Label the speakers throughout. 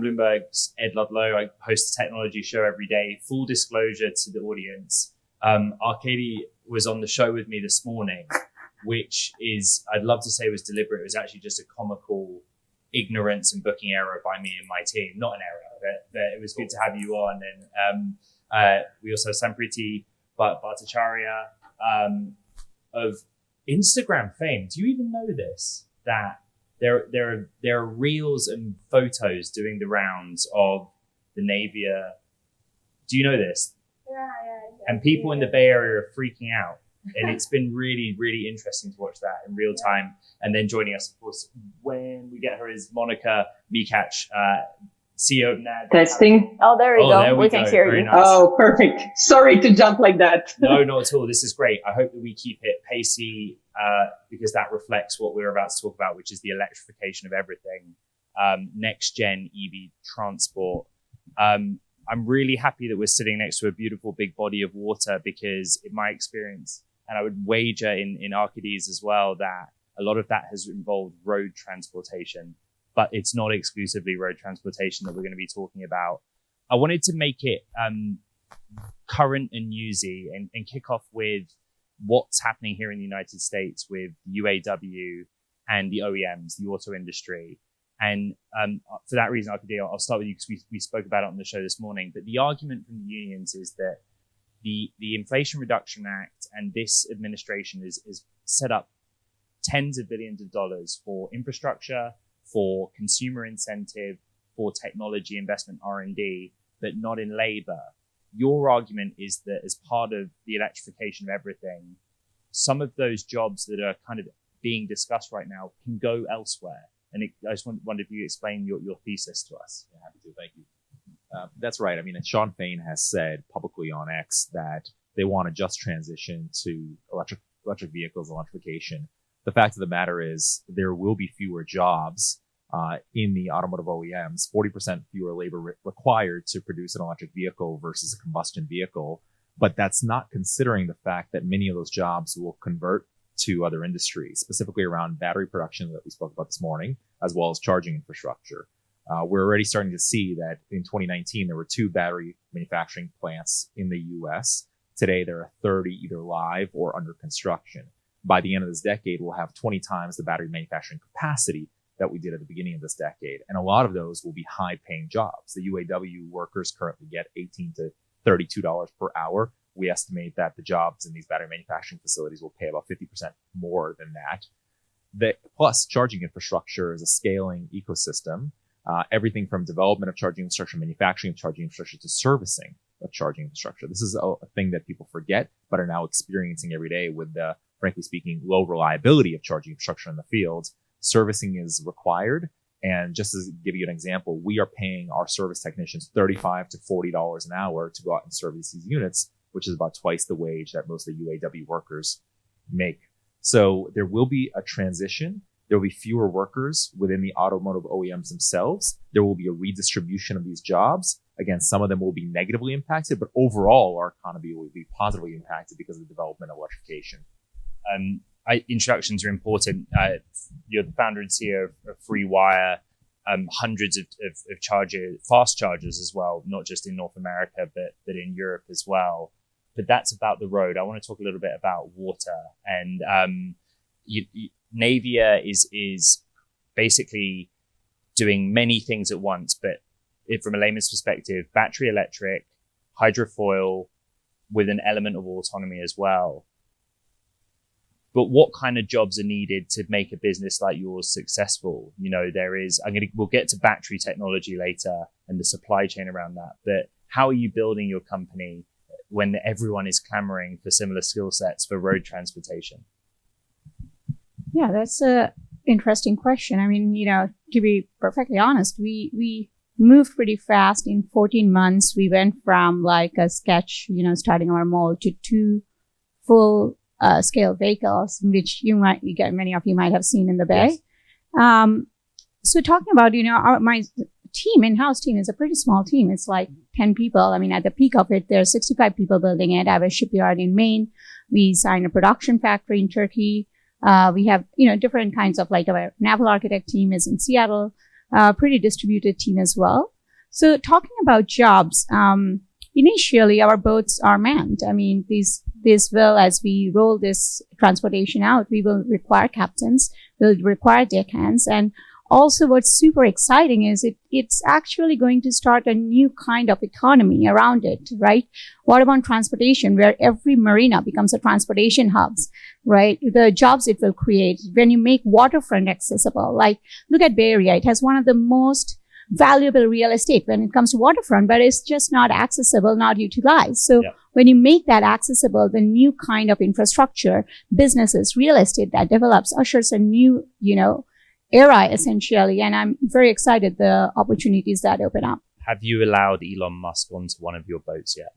Speaker 1: I'm Bloomberg's Ed Ludlow. I host a technology show every day. Full disclosure to the audience. Arcady was on the show with me this morning, which is, I'd love to say was deliberate. It was actually just a comical ignorance and booking error by me and my team. Not an error, but it was good to have you on. And we also have Sampriti, Bhattacharyya, of Instagram fame. Do you even know this? That there are reels and photos doing the rounds of the Navier. Do you know this?
Speaker 2: Yeah.
Speaker 1: And people in the Bay Area are freaking out. And it's been really, really interesting to watch that in real time. And then joining us, of course, when we get her is Monika, Mikac, CEO of NAD.
Speaker 3: Testing.
Speaker 2: Oh, there we go.
Speaker 1: There
Speaker 2: we can hear
Speaker 1: Very
Speaker 2: you.
Speaker 1: nice.
Speaker 3: Oh, perfect. Sorry to jump like that.
Speaker 1: No, not at all. This is great. I hope that we keep it pacey because that reflects what we're about to talk about, which is the electrification of everything, next gen EV transport. I'm really happy that we're sitting next to a beautiful big body of water because in my experience, and I would wager in Arcady's as well, that a lot of that has involved road transportation, but it's not exclusively road transportation that we're going to be talking about. I wanted to make it current and newsy and kick off with what's happening here in the United States with UAW and the OEMs, the auto industry. And for that reason, Arcady, I'll start with you because we spoke about it on the show this morning. But the argument from the unions is that the Inflation Reduction Act and this administration is set up tens of billions of dollars for infrastructure, for consumer incentive, for technology investment, R&D, but not in labor. Your argument is that as part of the electrification of everything, some of those jobs that are kind of being discussed right now can go elsewhere. And I just wondered if you explain your thesis to us.
Speaker 4: Yeah, happy to. Thank you. That's right. I mean, Sean Fain has said publicly on X that they want to just transition to electric vehicles, electrification. The fact of the matter is there will be fewer jobs in the automotive OEMs, 40% fewer labor required to produce an electric vehicle versus a combustion vehicle. But that's not considering the fact that many of those jobs will convert to other industries, specifically around battery production that we spoke about this morning, as well as charging infrastructure. We're already starting to see that in 2019, there were 2 battery manufacturing plants in the US. Today, there are 30 either live or under construction. By the end of this decade, we'll have 20 times the battery manufacturing capacity that we did at the beginning of this decade. And a lot of those will be high-paying jobs. The UAW workers currently get $18 to $32 per hour. We estimate that the jobs in these battery manufacturing facilities will pay about 50% more than that. Plus, charging infrastructure is a scaling ecosystem. Everything from development of charging infrastructure, manufacturing of charging infrastructure, to servicing of charging infrastructure. This is a thing that people forget, but are now experiencing every day with the, frankly speaking, low reliability of charging infrastructure in the field. Servicing is required. And just to give you an example, we are paying our service technicians $35 to $40 an hour to go out and service these units, which is about twice the wage that most of the UAW workers make. So there will be a transition. There will be fewer workers within the automotive OEMs themselves. There will be a redistribution of these jobs. Again, some of them will be negatively impacted, but overall, our economy will be positively impacted because of the development of electrification.
Speaker 1: Introductions are important. You're the founder and CEO of FreeWire, hundreds of fast chargers as well, not just in North America, but in Europe as well. But that's about the road. I want to talk a little bit about water. And Navier is basically doing many things at once, but from a layman's perspective, battery electric, hydrofoil with an element of autonomy as well. But what kind of jobs are needed to make a business like yours successful? You know, we'll get to battery technology later and the supply chain around that. But how are you building your company when everyone is clamoring for similar skill sets for road transportation?
Speaker 2: Yeah, that's a interesting question. I mean, you know, to be perfectly honest, we moved pretty fast. In 14 months, we went from like a sketch, you know, starting our mold to 2 full scale vehicles, which many of you might have seen in the Bay. Yes. So talking about, you know, my team, in-house team, is a pretty small team. It's like 10 people. I mean, at the peak of it, there are 65 people building it. I have a shipyard in Maine. We signed a production factory in Turkey. We have, you know, different kinds of, like, our naval architect team is in Seattle. Pretty distributed team as well. So talking about jobs, initially our boats are manned. I mean, this will, as we roll this transportation out, we will require captains, we'll require deckhands, and also what's super exciting is it's actually going to start a new kind of economy around it, right? What about transportation, where every marina becomes a transportation hubs, right? The jobs it will create when you make waterfront accessible. Like, look at Bay Area. It has one of the most valuable real estate when it comes to waterfront, but it's just not accessible, not utilized. So when you make that accessible, the new kind of infrastructure, businesses, real estate that develops ushers a new, era essentially. And I'm very excited the opportunities that open up.
Speaker 1: Have you allowed Elon Musk onto one of your boats yet?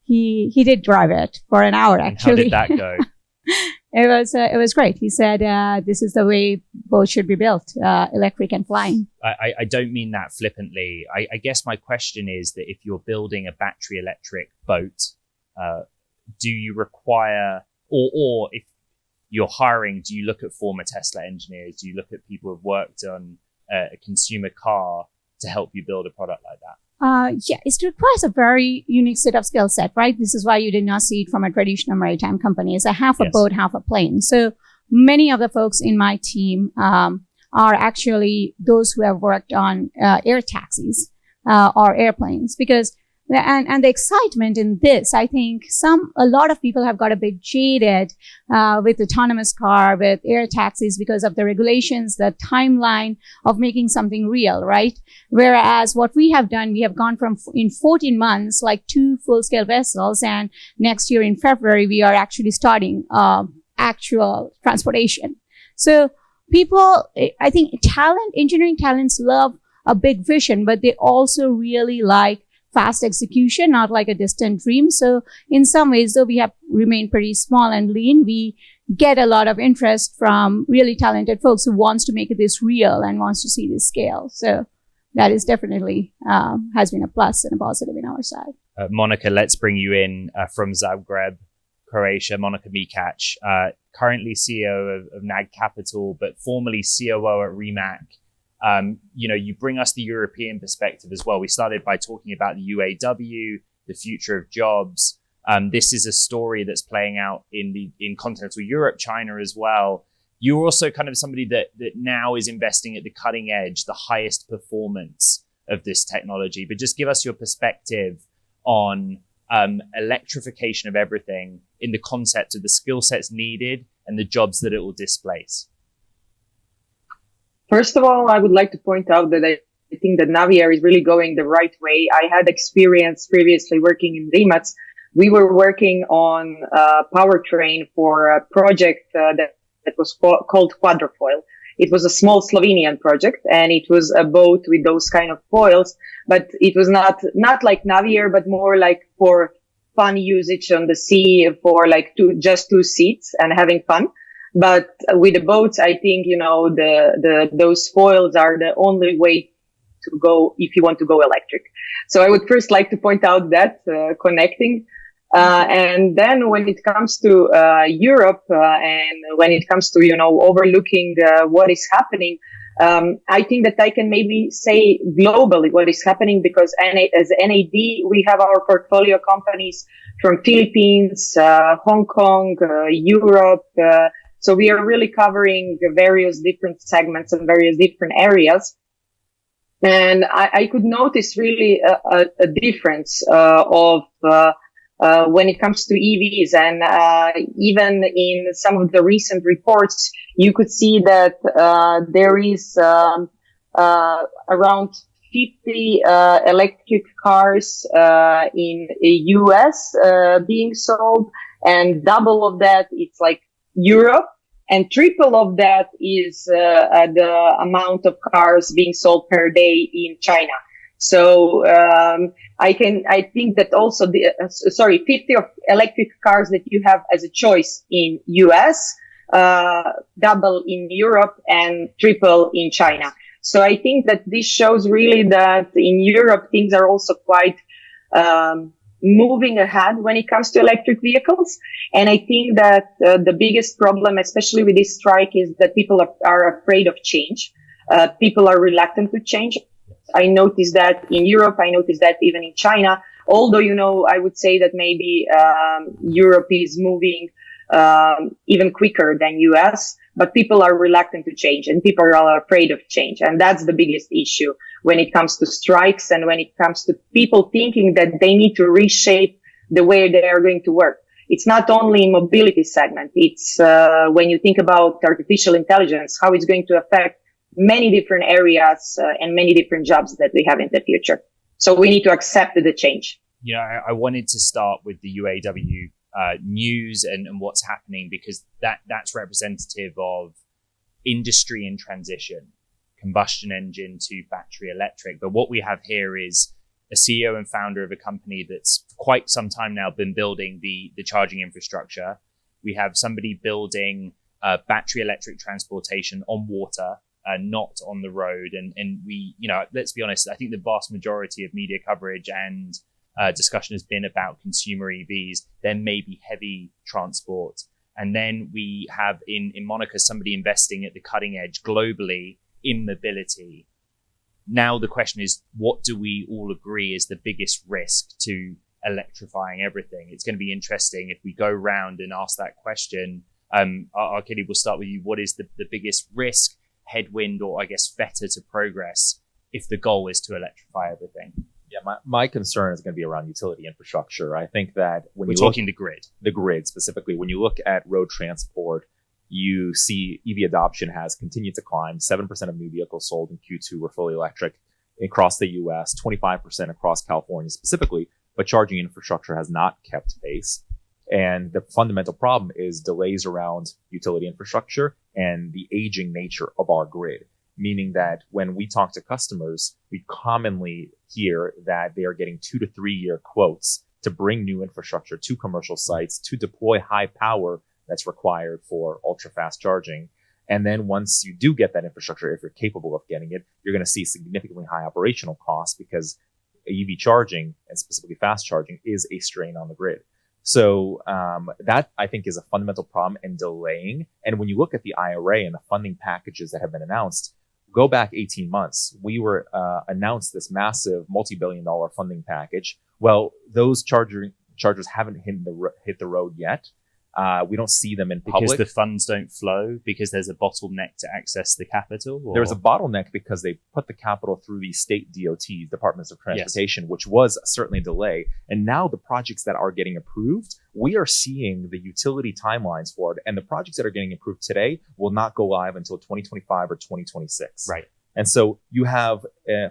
Speaker 2: He did drive it for an hour, actually.
Speaker 1: And how did that go?
Speaker 2: It was great. He said, this is the way boats should be built, electric and flying.
Speaker 1: I don't mean that flippantly. I guess my question is that if you're building a battery electric boat, do you require, or if you're hiring, do you look at former Tesla engineers? Do you look at people who've worked on a consumer car to help you build a product like that?
Speaker 2: It requires a very unique set of skill set, right? This is why you did not see it from a traditional maritime company. It's a half a boat, half a plane. So many of the folks in my team are actually those who have worked on air taxis or airplanes, because and the excitement in this, I think a lot of people have got a bit jaded with autonomous car, with air taxis, because of the regulations, the timeline of making something real, right? Whereas what we have done, we have gone from in 14 months, like 2 full-scale vessels, and next year in February, we are actually starting actual transportation. So people, I think engineering talents love a big vision, but they also really like fast execution, not like a distant dream. So in some ways, though we have remained pretty small and lean, we get a lot of interest from really talented folks who wants to make this real and wants to see this scale. So that is definitely has been a plus and a positive in our side.
Speaker 1: Monika, let's bring you in from Zagreb, Croatia. Monika Mikac, currently CEO of NAG Capital, but formerly COO at Rimac. You bring us the European perspective as well. We started by talking about the UAW, the future of jobs. This is a story that's playing out in continental Europe, China as well. You're also kind of somebody that now is investing at the cutting edge, the highest performance of this technology. But just give us your perspective on electrification of everything in the concept of the skill sets needed and the jobs that it will displace.
Speaker 3: First of all, I would like to point out that I think that Navier is really going the right way. I had experience previously working in Rimac. We were working on a powertrain for a project that was called Quadrofoil. It was a small Slovenian project, and it was a boat with those kind of foils, but it was not like Navier, but more like for fun usage on the sea, for like just 2 seats and having fun. But with the boats, I think, those foils are the only way to go if you want to go electric. So I would first like to point out that, connecting. And then when it comes to, Europe, and when it comes to, overlooking, what is happening, I think that I can maybe say globally what is happening, because as NAD, we have our portfolio companies from Philippines, Hong Kong, Europe, so we are really covering various different segments and various different areas. And I could notice really a difference of when it comes to EVs. And even in some of the recent reports, you could see that there is around 50 electric cars in the US being sold, and double of that it's like Europe, and triple of that is the amount of cars being sold per day in China. So I think that also 50 of electric cars that you have as a choice in US, double in Europe, and triple in China. So I think that this shows really that in Europe things are also quite moving ahead when it comes to electric vehicles. And I think that the biggest problem, especially with this strike, is that people are afraid of change. People are reluctant to change. I noticed that in Europe. I noticed that even in China. Although, I would say that maybe Europe is moving even quicker than US, but people are reluctant to change and people are afraid of change. And that's the biggest issue when it comes to strikes and when it comes to people thinking that they need to reshape the way they are going to work. It's not only in mobility segment. It's when you think about artificial intelligence, how it's going to affect many different areas and many different jobs that we have in the future. So we need to accept the change.
Speaker 1: I wanted to start with the UAW news and what's happening, because that's representative of industry in transition, combustion engine to battery electric. But what we have here is a CEO and founder of a company that's for quite some time now been building the charging infrastructure. We have somebody building battery electric transportation on water, not on the road. And we, let's be honest, I think the vast majority of media coverage and discussion has been about consumer EVs. There may be heavy transport. And then we have in Monika somebody investing at the cutting edge globally in mobility. Now the question is, what do we all agree is the biggest risk to electrifying everything? It's going to be interesting if we go round and ask that question. Arcady, we'll start with you. What is the biggest risk, headwind, or I guess fetter to progress if the goal is to electrify everything?
Speaker 4: Yeah, my concern is going to be around utility infrastructure. I think that when
Speaker 1: we're talking the grid
Speaker 4: specifically, when you look at road transport, you see EV adoption has continued to climb. 7% of new vehicles sold in Q2 were fully electric across the US, 25% across California specifically, but charging infrastructure has not kept pace. And the fundamental problem is delays around utility infrastructure and the aging nature of our grid. Meaning that when we talk to customers, we commonly hear that they are getting 2 to 3 year quotes to bring new infrastructure to commercial sites to deploy high power that's required for ultra fast charging. And then once you do get that infrastructure, if you're capable of getting it, you're going to see significantly high operational costs because EV charging, and specifically fast charging, is a strain on the grid. So that, I think, is a fundamental problem and delaying. And when you look at the IRA and the funding packages that have been announced, go back 18 months, we were announced this massive multi-billion-dollar funding package. Well, those chargers haven't hit the road yet. We don't see them in public.
Speaker 1: Because the funds don't flow, because there's a bottleneck to access the capital? Or?
Speaker 4: There's a bottleneck because they put the capital through the state DOTs, Departments of Transportation, yes, which was certainly a delay. And now the projects that are getting approved, we are seeing the utility timelines for it. And the projects that are getting approved today will not go live until 2025 or 2026.
Speaker 1: Right.
Speaker 4: And so you have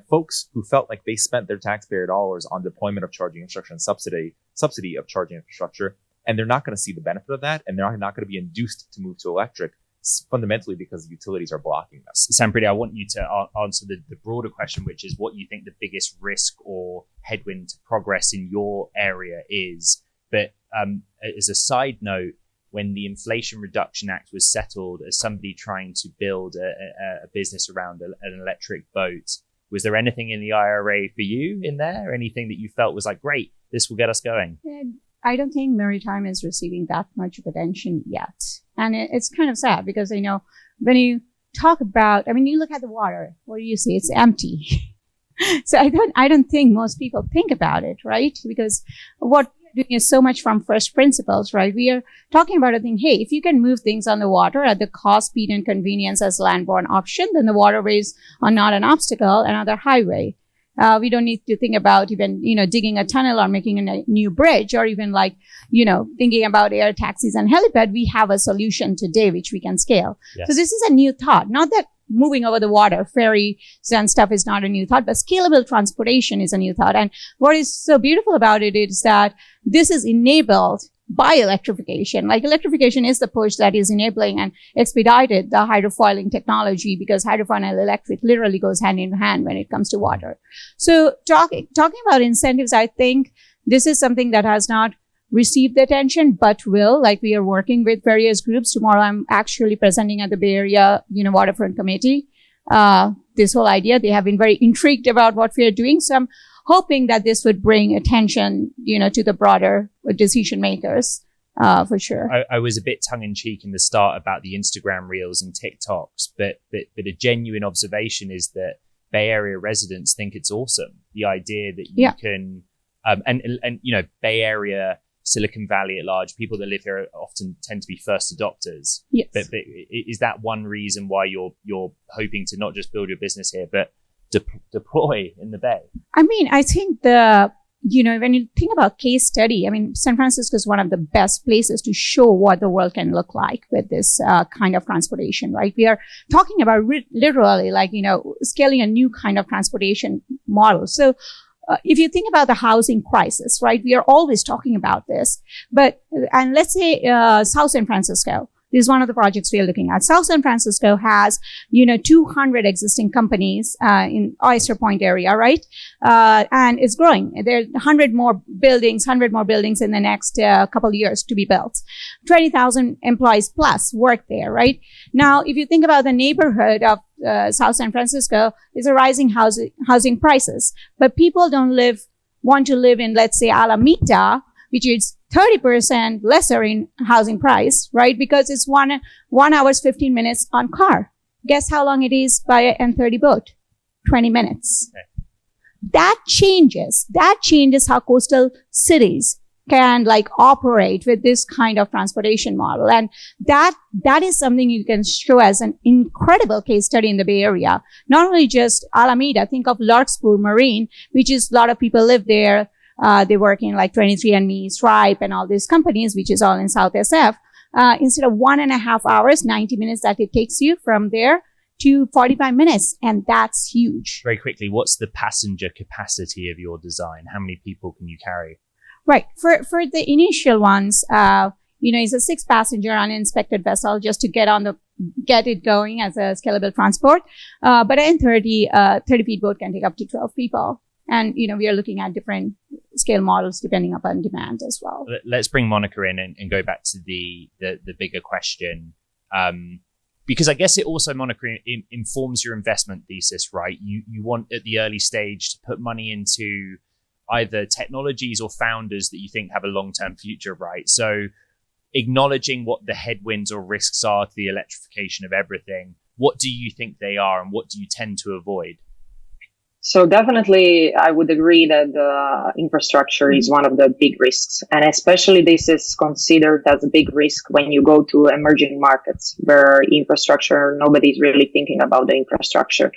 Speaker 4: folks who felt like they spent their taxpayer dollars on deployment of charging infrastructure and subsidy of charging infrastructure, and they're not going to see the benefit of that, and they're not going to be induced to move to electric, fundamentally because utilities are blocking them.
Speaker 1: Sampriti, I want you to answer the broader question, which is what you think the biggest risk or headwind to progress in your area is. But as a side note, when the Inflation Reduction Act was settled, as somebody trying to build a business around an electric boat, was there anything in the IRA for you in there? Anything that you felt was like, great, this will get us going?
Speaker 2: I don't think maritime is receiving that much of attention yet. And it's kind of sad because, when you talk about, you look at the water, what do you see? It's empty. So I don't think most people think about it, right? Because what we're doing is so much from first principles, right? We are talking about a thing, hey, if you can move things on the water at the cost, speed, and convenience as land-borne option, then the waterways are not an obstacle, another highway. We don't need to think about even, digging a tunnel or making a new bridge or even thinking about air taxis and helipad. We have a solution today which we can scale. Yes. So this is a new thought. Not that moving over the water, ferries and stuff is not a new thought, but scalable transportation is a new thought. And what is so beautiful about it is that this is enabled by electrification. Like electrification is the push that is enabling and expedited the hydrofoiling technology, because hydrofoil and electric literally goes hand in hand when it comes to water. So talking about incentives, I think this is something that has not received the attention, but will. Like we are working with various groups. Tomorrow I'm actually presenting at the Bay Area, Waterfront Committee. This whole idea, they have been very intrigued about what we are doing. So I'm hoping that this would bring attention, to the broader decision makers, for sure.
Speaker 1: I was a bit tongue in cheek in the start about the Instagram reels and TikToks, but a genuine observation is that Bay Area residents think it's awesome. The idea that you can, and you know, Bay Area, Silicon Valley at large, people that live here often tend to be first adopters.
Speaker 2: Yes.
Speaker 1: But is that one reason why you're hoping to not just build your business here, but deploy in the Bay?
Speaker 2: I mean, I think when you think about case study, I mean, San Francisco is one of the best places to show what the world can look like with this kind of transportation, right? We are talking about literally like, scaling a new kind of transportation model. So if you think about the housing crisis, right, we are always talking about this. And let's say South San Francisco. This is one of the projects we are looking at. South San Francisco has, 200 existing companies in Oyster Point area, right? And it's growing. There are 100 more buildings in the next couple of years to be built. 20,000 employees plus work there, right? Now, if you think about the neighborhood of South San Francisco, is a rising housing prices, but people don't want to live in, let's say, Alameda, which is 30% lesser in housing price, right? Because it's 1 hour, 15 minutes on car. Guess how long it is by an N30 boat? 20 minutes. Okay. That changes how coastal cities can operate with this kind of transportation model. And that is something you can show as an incredible case study in the Bay Area. Not only just Alameda, think of Larkspur Marine, which is a lot of people live there. They work in 23andMe, Stripe, and all these companies, which is all in South SF. Instead of 1.5 hours, 90 minutes that it takes you from there to 45 minutes. And that's huge.
Speaker 1: Very quickly, what's the passenger capacity of your design? How many people can you carry?
Speaker 2: Right. For the initial ones, it's a 6-passenger uninspected vessel just to get it going as a scalable transport. But an 30 feet boat can take up to 12 people. And, we are looking at different scale models depending upon demand as well.
Speaker 1: Let's bring Monika in and go back to the bigger question. Because I guess it also, Monika, informs your investment thesis, right? You want at the early stage to put money into either technologies or founders that you think have a long-term future, right? So acknowledging what the headwinds or risks are to the electrification of everything, what do you think they are and what do you tend to avoid?
Speaker 3: So definitely, I would agree that infrastructure is one of the big risks. And especially this is considered as a big risk when you go to emerging markets where infrastructure, nobody's really thinking about the infrastructure.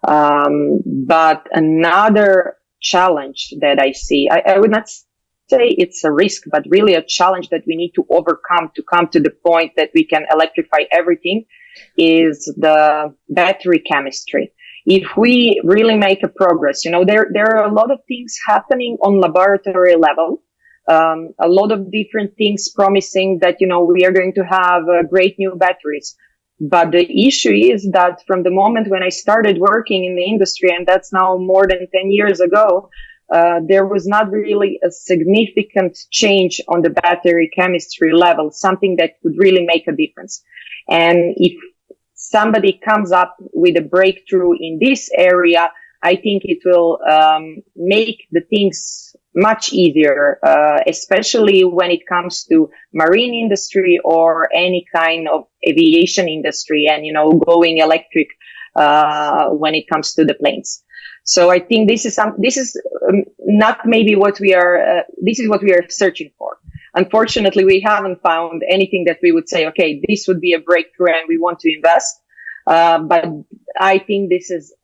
Speaker 3: But another challenge that I see, I would not say it's a risk, but really a challenge that we need to overcome to come to the point that we can electrify everything, is the battery chemistry. If we really make a progress, there are a lot of things happening on laboratory level, a lot of different things promising that, we are going to have great new batteries. But the issue is that from the moment when I started working in the industry, and that's now more than 10 years ago, there was not really a significant change on the battery chemistry level, something that could really make a difference. And if somebody comes up with a breakthrough in this area, I think it will make the things much easier, especially when it comes to marine industry or any kind of aviation industry and, going electric when it comes to the planes. So I think this is not maybe what we are, this is what we are searching for. Unfortunately, we haven't found anything that we would say, okay, this would be a breakthrough and we want to invest. But I think this is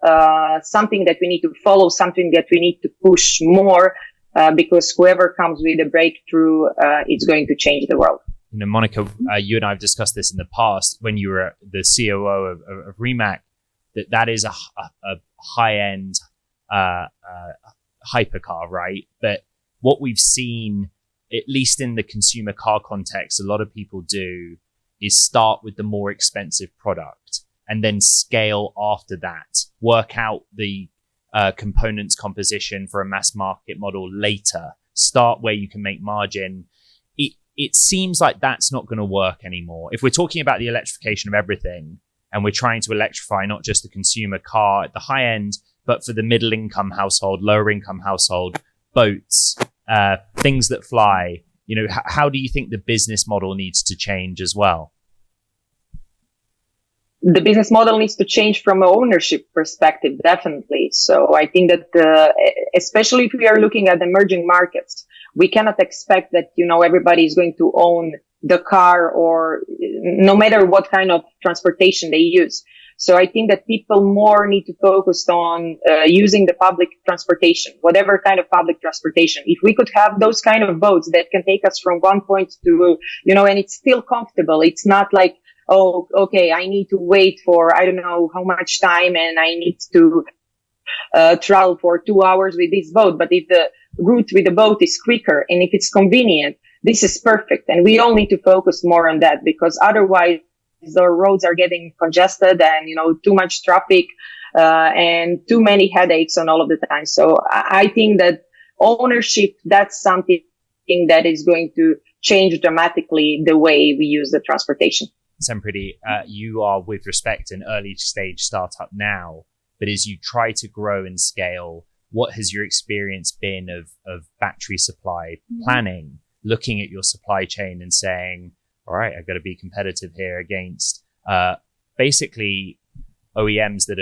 Speaker 3: something that we need to follow, something that we need to push more, because whoever comes with a breakthrough, it's going to change the world.
Speaker 1: Monika, you and I have discussed this in the past when you were the COO of Rimac, that is a high-end hypercar, right? But what we've seen, at least in the consumer car context, a lot of people do is start with the more expensive product and then scale after that, work out the components composition for a mass market model later, start where you can make margin. It seems like that's not going to work anymore. If we're talking about the electrification of everything and we're trying to electrify not just the consumer car at the high end, but for the middle income household, lower income household, boats, things that fly, how do you think the business model needs to change as well?
Speaker 3: the business model needs to change from an ownership perspective, definitely. So I think that, especially if we are looking at emerging markets, we cannot expect that, everybody is going to own the car or no matter what kind of transportation they use. So I think that people more need to focus on using the public transportation, whatever kind of public transportation. If we could have those kind of boats that can take us from one point to, and it's still comfortable. It's not like, oh, okay, I need to wait for, I don't know how much time and I need to travel for 2 hours with this boat. But if the route with the boat is quicker and if it's convenient, this is perfect. And we all need to focus more on that because otherwise the roads are getting congested and, too much traffic, and too many headaches on all of the time. So I think that ownership, that's something that is going to change dramatically the way we use the transportation.
Speaker 1: Sampriti, you are, with respect, an early stage startup now, but as you try to grow and scale, what has your experience been of battery supply planning, looking at your supply chain and saying, all right, I've got to be competitive here against basically OEMs that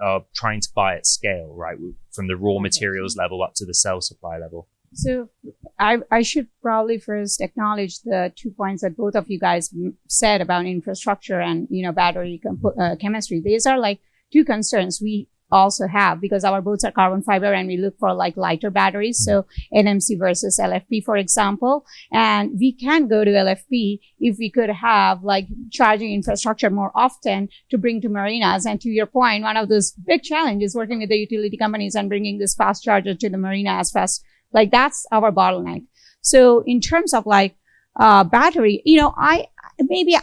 Speaker 1: are trying to buy at scale, right? From the raw materials level up to the cell supply level.
Speaker 2: So I should probably first acknowledge the 2 points that both of you guys said about infrastructure and, battery chemistry. These are like two concerns we also have because our boats are carbon fiber and we look for like lighter batteries. So NMC versus LFP, for example, and we can go to LFP if we could have like charging infrastructure more often to bring to marinas. And to your point, one of those big challenges working with the utility companies and bringing this fast charger to the marina as fast, like that's our bottleneck. So in terms of like, battery,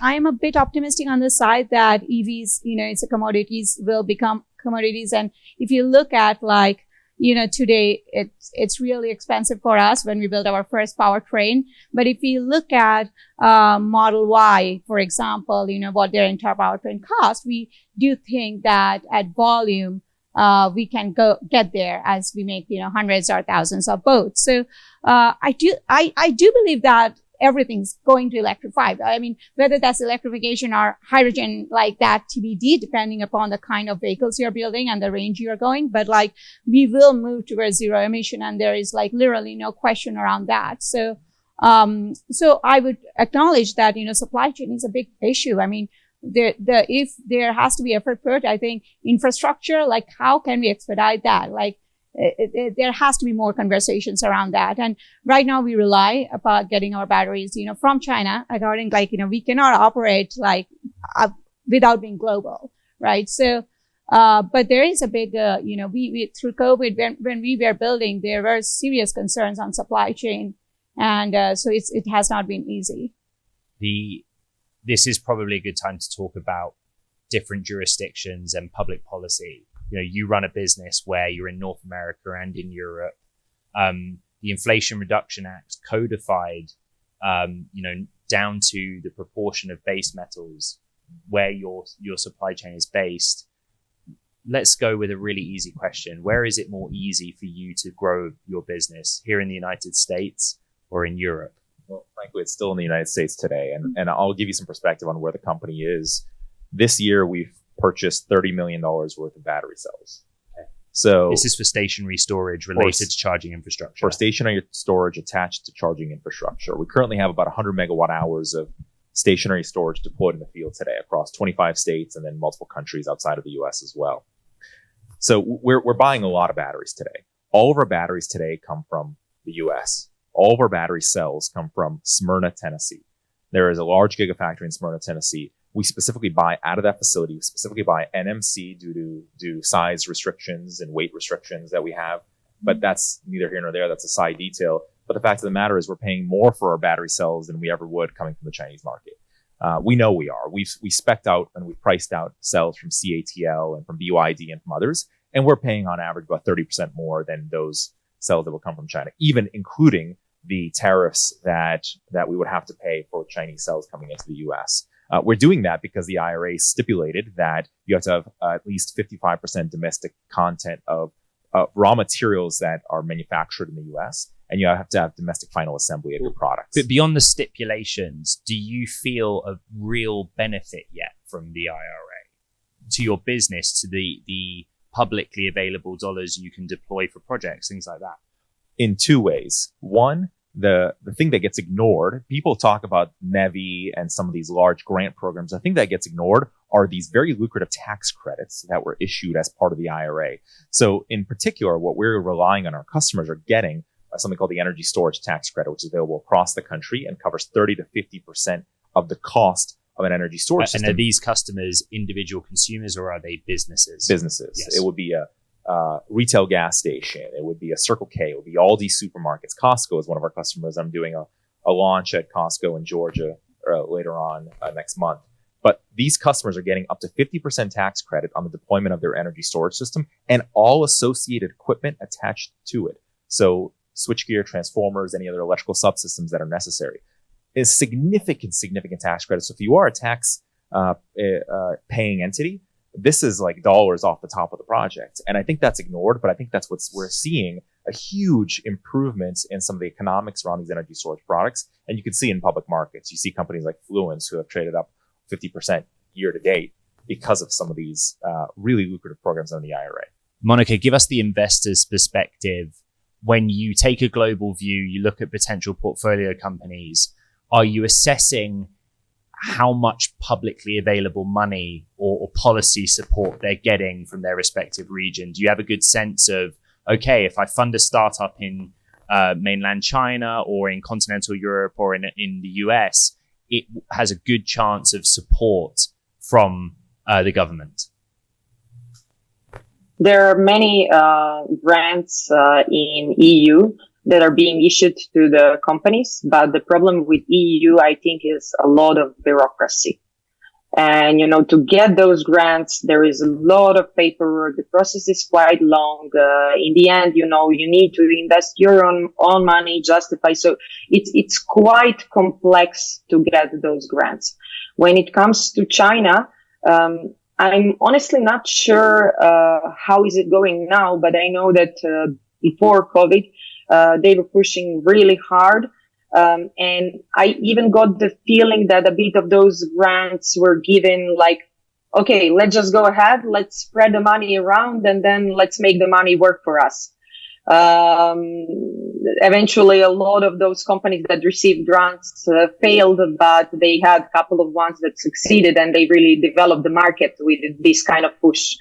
Speaker 2: I'm a bit optimistic on the side that EVs, it's a commodities will become commodities. And if you look at like, today it's really expensive for us when we build our first powertrain. But if you look at, Model Y, for example, what their entire powertrain cost, we do think that at volume, we can get there as we make, hundreds or thousands of boats. So, I do believe that everything's going to electrify. I mean, whether that's electrification or hydrogen, like that TBD, depending upon the kind of vehicles you're building and the range you're going. But like, we will move towards zero emission and there is like literally no question around that. So I would acknowledge that, supply chain is a big issue. I mean, if there has to be effort put, I think infrastructure, like how can we expedite that? Like, there has to be more conversations around that. And right now we rely upon getting our batteries, from China, according we cannot operate without being global, right? So, but there is a big, we through COVID, when we were building, there were serious concerns on supply chain. And, so it has not been easy.
Speaker 1: This is probably a good time to talk about different jurisdictions and public policy. You run a business where you're in North America and in Europe. The Inflation Reduction Act codified, down to the proportion of base metals where your supply chain is based. Let's go with a really easy question. Where is it more easy for you to grow your business, here in the United States or in Europe?
Speaker 4: Well, frankly, it's still in the United States today. And I'll give you some perspective on where the company is. This year, we've purchased $30 million worth of battery cells. Okay. So
Speaker 1: this is for stationary storage related to charging infrastructure.
Speaker 4: For stationary storage attached to charging infrastructure. We currently have about 100 megawatt hours of stationary storage deployed in the field today across 25 states and then multiple countries outside of the US as well. So we're buying a lot of batteries today. All of our batteries today come from the US. All of our battery cells come from Smyrna, Tennessee. There is a large gigafactory in Smyrna, Tennessee. We specifically buy out of that facility. We specifically buy NMC due to size restrictions and weight restrictions that we have. But that's neither here nor there. That's a side detail. But the fact of the matter is we're paying more for our battery cells than we ever would coming from the Chinese market. We know we are. We spec'd out and we priced out cells from CATL and from BYD and from others. And we're paying on average about 30% more than those cells that will come from China, even including the tariffs that we would have to pay for Chinese cells coming into the US. We're doing that because the IRA stipulated that you have to have at least 55% domestic content of raw materials that are manufactured in the US, and you have to have domestic final assembly of your products.
Speaker 1: But beyond the stipulations, do you feel a real benefit yet from the IRA? to your business, to the publicly available dollars you can deploy for projects, things like that?
Speaker 4: In two ways. One, the thing that gets ignored, people talk about Navier and some of these large grant programs. The thing that gets ignored are these very lucrative tax credits that were issued as part of the IRA. So in particular, what we're relying on our customers are getting something called the energy storage tax credit, which is available across the country and covers 30 to 50% of the cost of an energy storage system.
Speaker 1: And are these customers individual consumers or are they businesses?
Speaker 4: Businesses.
Speaker 1: Yes.
Speaker 4: It would be a retail gas station. It would be a Circle K. It would be Aldi supermarkets. Costco is one of our customers. I'm doing a launch at Costco in Georgia later on next month. But these customers are getting up to 50% tax credit on the deployment of their energy storage system and all associated equipment attached to it. So switchgear, transformers, any other electrical subsystems that are necessary. Is significant tax credit. So if you are a tax paying entity, this is like dollars off the top of the project. And I think that's ignored, but I think that's we're seeing a huge improvement in some of the economics around these energy storage products. And you can see in public markets, you see companies like Fluence who have traded up 50% year to date because of some of these really lucrative programs on the IRA.
Speaker 1: Monika, give us the investor's perspective. When you take a global view, you look at potential portfolio companies, are you assessing how much publicly available money or policy support they're getting from their respective region? Do you have a good sense of, okay, if I fund a startup in mainland China or in continental Europe or in the US, it has a good chance of support from the government?
Speaker 3: There are many grants in EU that are being issued to the companies, but the problem with EU, I think, is a lot of bureaucracy. And, to get those grants, there is a lot of paperwork. The process is quite long. In the end, you need to invest your own money, justify. So it's quite complex to get those grants. When it comes to China, I'm honestly not sure how is it going now, but I know that before COVID, they were pushing really hard. And I even got the feeling that a bit of those grants were given like, okay, let's just go ahead. Let's spread the money around and then let's make the money work for us. Eventually a lot of those companies that received grants failed, but they had a couple of ones that succeeded and they really developed the market with this kind of push.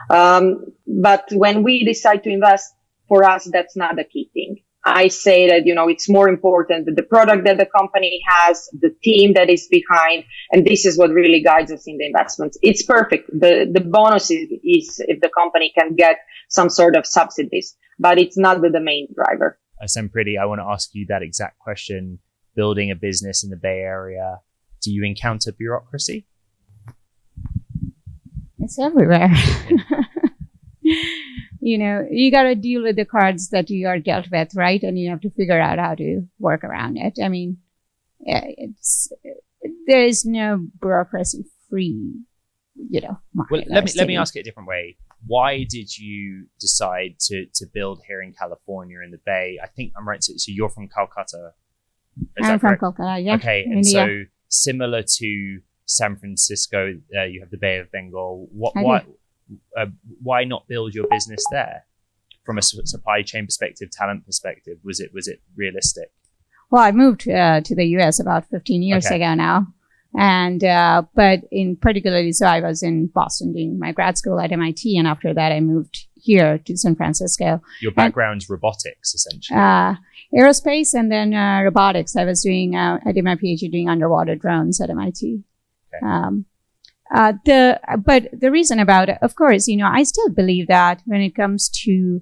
Speaker 3: But when we decide to invest, for us, that's not the key thing. I say that, it's more important that the product that the company has, the team that is behind, and this is what really guides us in the investments. It's perfect. The bonus is if the company can get some sort of subsidies, but it's not the main driver.
Speaker 1: Sampriti, I want to ask you that exact question. Building a business in the Bay Area, do you encounter bureaucracy?
Speaker 2: It's everywhere. You got to deal with the cards that you are dealt with, right? And you have to figure out how to work around it. I mean, there is no bureaucracy-free, market.
Speaker 1: Well, let me ask it a different way. Why did you decide to build here in California in the Bay? I think I'm right. So you're from Calcutta.
Speaker 2: I'm from Calcutta, yeah.
Speaker 1: Okay, and India. So similar to San Francisco, you have the Bay of Bengal. Why not build your business there? From a supply chain perspective, talent perspective, was it realistic?
Speaker 2: Well, I moved to the US about 15 years ago now. And, but in particularly, so I was in Boston doing my grad school at MIT. And after that, I moved here to San Francisco.
Speaker 1: Your background's robotics, essentially.
Speaker 2: Aerospace and then robotics. I was doing, I did my PhD doing underwater drones at MIT. Okay. But the reason about it, of course, I still believe that when it comes to,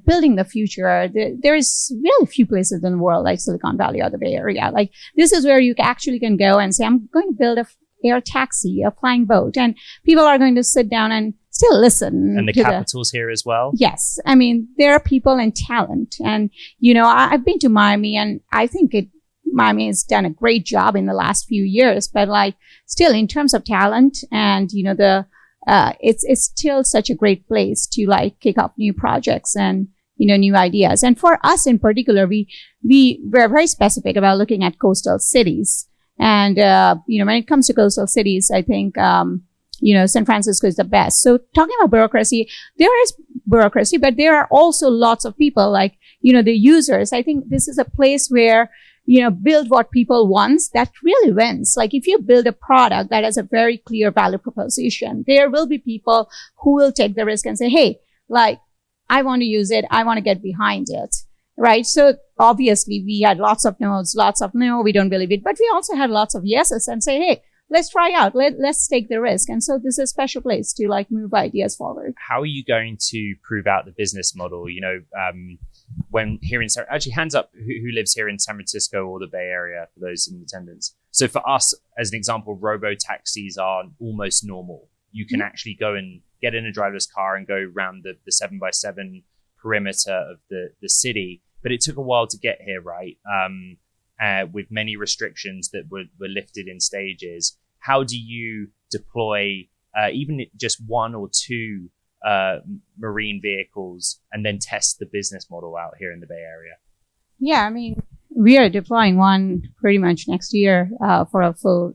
Speaker 2: building the future, there is really few places in the world like Silicon Valley or the Bay Area. Like this is where you actually can go and say, I'm going to build a air taxi, a flying boat, and people are going to sit down and still listen.
Speaker 1: And the capital's here as well?
Speaker 2: Yes. I mean, there are people and talent. And, I've been to Miami and I think Miami has done a great job in the last few years, but like still in terms of talent and, it's still such a great place to like kick off new projects and, new ideas. And for us in particular, we're very specific about looking at coastal cities. And, when it comes to coastal cities, I think, San Francisco is the best. So talking about bureaucracy, there is bureaucracy, but there are also lots of people like, the users. I think this is a place where, build what people want, that really wins. Like if you build a product that has a very clear value proposition, there will be people who will take the risk and say, hey, like, I want to use it. I want to get behind it. Right. So obviously we had lots of no's, lots of no, we don't believe it, but we also had lots of yeses and say, hey, let's try out. Let's take the risk. And so this is a special place to like move ideas forward.
Speaker 1: How are you going to prove out the business model? When here in actually hands up who lives here in San Francisco or the Bay Area for those in attendance. So for us, as an example, robo taxis are almost normal. You can actually go and get in a driverless car and go around the 7x7 perimeter of the city. But it took a while to get here, right? With many restrictions that were lifted in stages. How do you deploy even just one or two marine vehicles and then test the business model out here in the Bay Area?
Speaker 2: Yeah, I mean, we are deploying one pretty much next year for a full,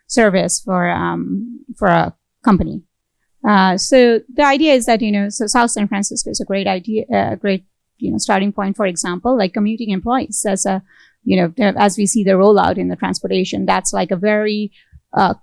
Speaker 2: service for a company. So the idea is that, so South San Francisco is a great idea, great, starting point, for example, like commuting employees as as we see the rollout in the transportation, that's like a very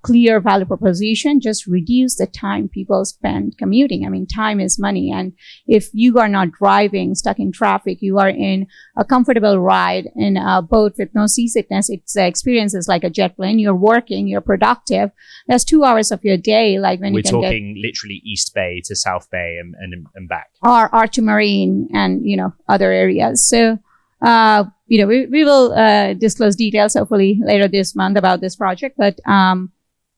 Speaker 2: clear value proposition. Just reduce the time people spend commuting. I mean, time is money. And if you are not driving, stuck in traffic, you are in a comfortable ride in a boat with no seasickness. It's experiences like a jet plane. You're working, you're productive. That's 2 hours of your day. Like when
Speaker 1: we're talking literally East Bay to South Bay and back.
Speaker 2: Or to Marine and, other areas. So, we will disclose details hopefully later this month about this project, but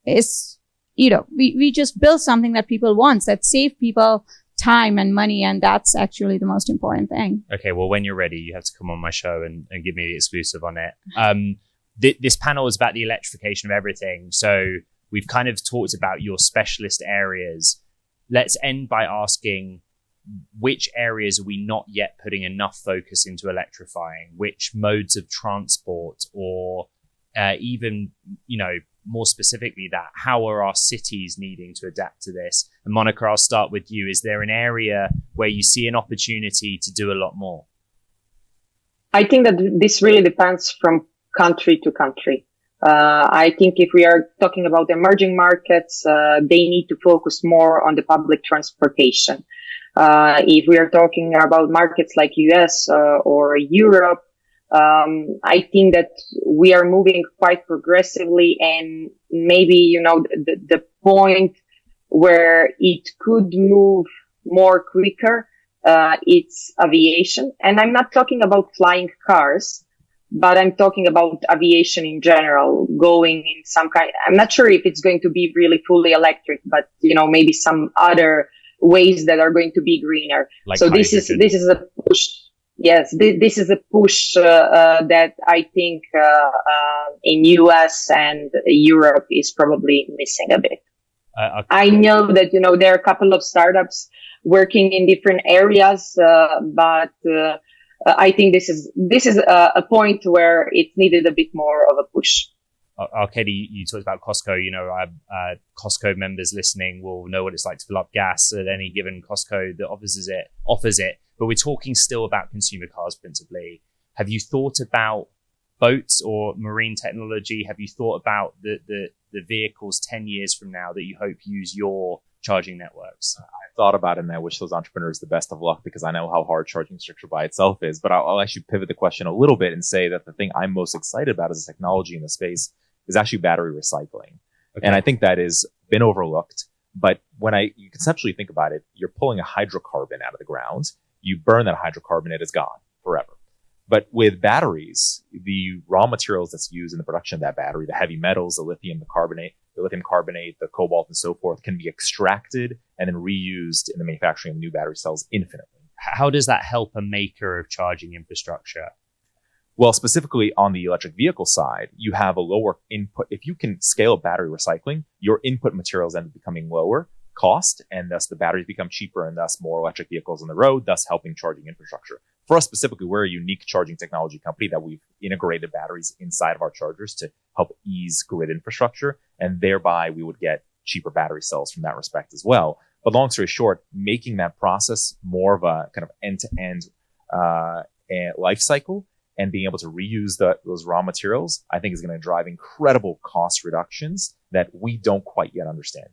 Speaker 2: it's we just build something that people want, that save people time and money, and that's actually the most important thing.
Speaker 1: Okay, well, when you're ready, you have to come on my show and give me the exclusive on it. This panel is about the electrification of everything, so we've kind of talked about your specialist areas. Let's end by asking, which areas are we not yet putting enough focus into electrifying? Which modes of transport, or even, more specifically that, how are our cities needing to adapt to this? And Monika, I'll start with you. Is there an area where you see an opportunity to do a lot more?
Speaker 3: I think that this really depends from country to country. I think if we are talking about emerging markets, they need to focus more on the public transportation. If we are talking about markets like US or Europe, I think that we are moving quite progressively, and maybe, the point where it could move more quicker, it's aviation. And I'm not talking about flying cars, but I'm talking about aviation in general, going in some kind. I'm not sure if it's going to be really fully electric, but, maybe some other ways that are going to be greener.
Speaker 1: Like
Speaker 3: so
Speaker 1: hydrogen.
Speaker 3: this is a push. Yes, this is a push that I think in US and Europe is probably missing a bit. I know that there are a couple of startups working in different areas, but I think this is a point where it needed a bit more of a push.
Speaker 1: Arcady, you talked about Costco. Costco members listening will know what it's like to fill up gas at any given Costco that offers it. But we're talking still about consumer cars principally. Have you thought about boats or marine technology? Have you thought about the vehicles 10 years from now that you hope use your charging networks?
Speaker 4: I've thought about it, and I wish those entrepreneurs the best of luck, because I know how hard charging infrastructure by itself is. But I'll actually pivot the question a little bit and say that the thing I'm most excited about as a technology in the space is actually battery recycling. Okay. And I think that has been overlooked. But when you conceptually think about it, you're pulling a hydrocarbon out of the ground. You burn that hydrocarbon, it is gone forever. But with batteries, the raw materials that's used in the production of that battery, the heavy metals, the lithium carbonate, the cobalt, and so forth, can be extracted and then reused in the manufacturing of new battery cells infinitely.
Speaker 1: How does that help a maker of charging infrastructure?
Speaker 4: Well, specifically on the electric vehicle side, you have a lower input. If you can scale battery recycling, your input materials end up becoming lower cost, and thus the batteries become cheaper, and thus more electric vehicles on the road, thus helping charging infrastructure. For us specifically, we're a unique charging technology company that we've integrated batteries inside of our chargers to help ease grid infrastructure, and thereby we would get cheaper battery cells from that respect as well. But long story short, making that process more of a kind of end-to-end life cycle and being able to reuse those raw materials, I think is going to drive incredible cost reductions that we don't quite yet understand.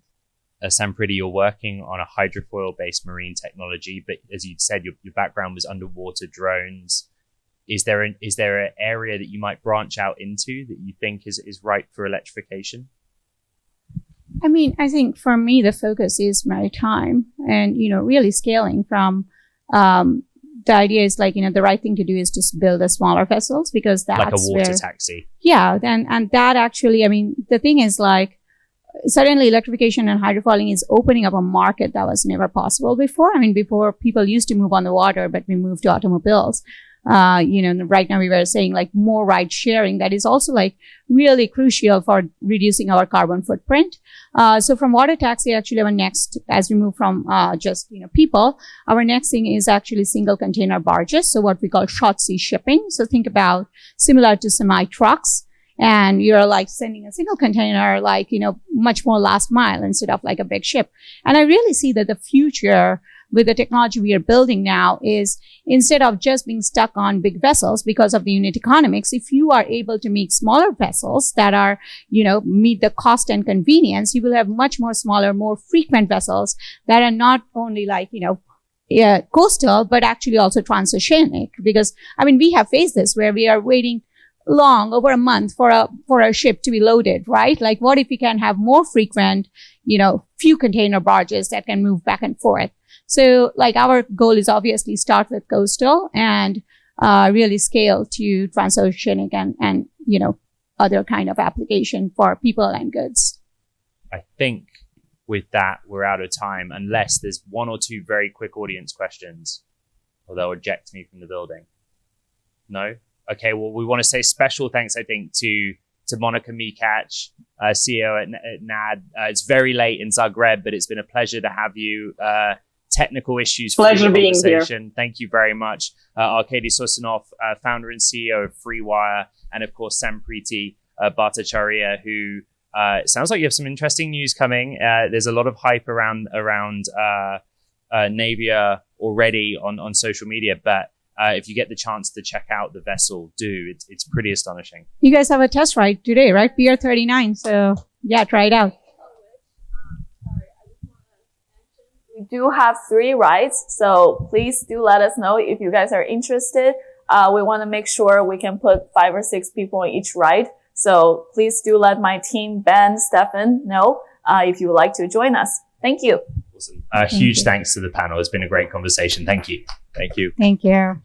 Speaker 1: Sampriti, you're working on a hydrofoil-based marine technology, but as you said, your background was underwater drones. Is there an area that you might branch out into that you think is right for electrification?
Speaker 2: I mean, I think for me, the focus is maritime and, really scaling from, the idea is like, the right thing to do is just build a smaller vessels because that's
Speaker 1: like a water taxi.
Speaker 2: Yeah. And that actually, I mean, the thing is like, suddenly electrification and hydrofoiling is opening up a market that was never possible before. I mean, before people used to move on the water, but we moved to automobiles. Right now we were saying like more ride sharing that is also like really crucial for reducing our carbon footprint. So from water taxi, actually our next, as we move from, people, our next thing is actually single container barges. So what we call short sea shipping. So think about similar to semi trucks. And you're like sending a single container, like, much more last mile instead of like a big ship. And I really see that the future with the technology we are building now is instead of just being stuck on big vessels because of the unit economics, if you are able to make smaller vessels that are, meet the cost and convenience, you will have much more smaller, more frequent vessels that are not only like, coastal, but actually also transoceanic. Because, I mean, we have faced this where we are waiting long, over a month for a ship to be loaded, right? Like what if we can have more frequent, few container barges that can move back and forth? So like our goal is obviously start with coastal and, really scale to transoceanic and, other kind of application for people and goods.
Speaker 1: I think with that, we're out of time unless there's one or two very quick audience questions or they'll eject me from the building. No? Okay, well, we want to say special thanks, I think, to Monika Mikac, CEO at NAD. It's very late in Zagreb, but it's been a pleasure to have you. Technical issues for
Speaker 3: Pleasure
Speaker 1: the
Speaker 3: being
Speaker 1: conversation.
Speaker 3: here.
Speaker 1: Thank you very much. Arcady Sosinov, founder and CEO of FreeWire, and of course, Sampriti Bhattacharyya, who sounds like you have some interesting news coming. There's a lot of hype around Navier already on social media, but if you get the chance to check out the vessel, it's pretty astonishing.
Speaker 2: You guys have a test ride today, right? PR39. So yeah, try it out.
Speaker 5: We do have 3 rides, so please do let us know if you guys are interested. We want to make sure we can put 5 or 6 people on each ride. So please do let my team, Ben, Stefan, know if you would like to join us. Thank you.
Speaker 1: Awesome. Huge thanks to the panel. It's been a great conversation. Thank you.
Speaker 4: Thank you.
Speaker 2: Thank you.